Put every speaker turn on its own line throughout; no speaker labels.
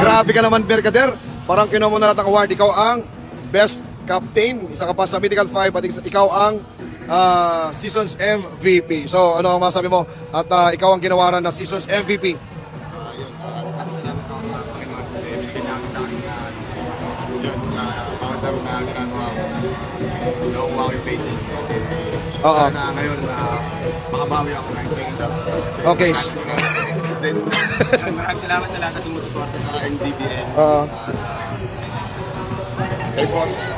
Grabe ka naman, Mercader. Parang kinuha mo na lahat ng award. Ikaw ang best captain. Isa ka pa sa Mythical 5 at ikaw ang season's MVP. So, ano ang masabi mo? At ikaw ang ginawaran na season's MVP.
Yun, maraming salamat ako sa Panginoon kasi binigyan niya akong lakas na yun, sa bawat laro na ginagawa ko. Nakuha ko yung basic. Sana ngayon, makabawi ako ng second half.
Okay.
Then, maraming salamat sa lahat na sumusuporta sa NDBN. Kay boss.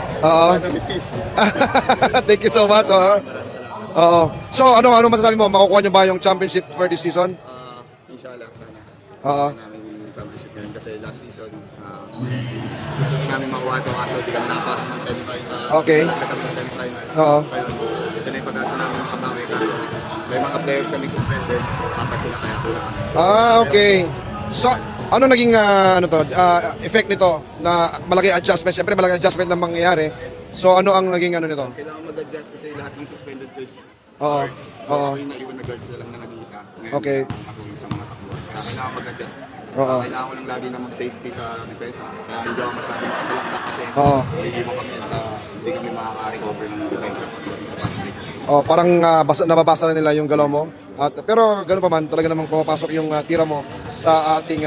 Thank you so much. So, ano masasabi mo? Makukuha niyo ba yung championship for this season?
Inshallah, sana. Makuha namin yung championship ngayon kasi last season, gusto namin makuha ito kaso di kami nakapasok ng semifinals.
Okay.
Kami ng semifinals.
Oo.
Kaya yun na yung pag-asa namin makabawi kaso may mga players kaming suspended so dapat sila kaya kulang kami.
Okay. So, ano naging effect nito na malaki adjustment? Siyempre, malaki adjustment na mangyayari. So, ano ang naging ano nito?
Kailangan mag-adjust kasi lahat ng suspended is
Oo.
guards. So ako yung naiwan na guards na lang na nag-iisa. Ngayon,
Okay.
Matulong sa mga takbo. Kaya kailangan mag-adjust.
Oo.
Kailangan ko lang lagi na mag-safety sa depensa. Kaya hindi ako masyadong makasalaksak kasi
Oo.
naiiwan kami sa hindi kami makaka-recover ng depensa pagdating sa pag-break.
Parang nababasa na nila yung galaw mo. Pero gano'n pa man, talaga namang pumapasok yung tira mo sa ating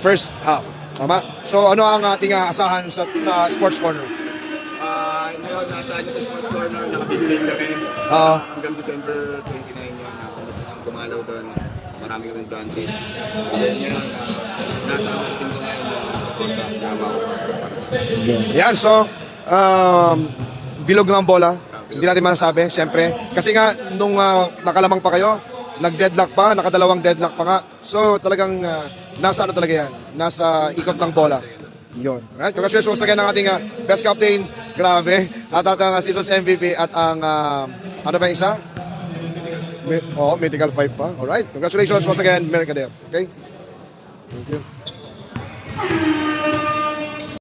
first half. Tama? So, ano ang ating asahan sa Sports Corner?
Ngayon, nasa sa sports corner, naka-big sale kami.
Oo.
Hanggang December 29 yan, kung gusto nang gumalaw doon, marami kaming branches. And then yan, nasa ako sa pinto ngayon, sa Porta, Davao.
Yan, so, bilog ng bola. Hindi natin masasabi, siyempre. Kasi nga, nung nakalamang pa kayo, nag-deadlock pa, nakadalawang deadlock pa nga. So, talagang nasa ano talaga yan? Nasa ikot ng bola. Yun. Right? Congratulations once again ang ating best captain. Grabe. At ang season's MVP at ang, ano ba yung isa? Mythical 5 pa. Alright. Congratulations once again, Mercader. Okay? Thank you.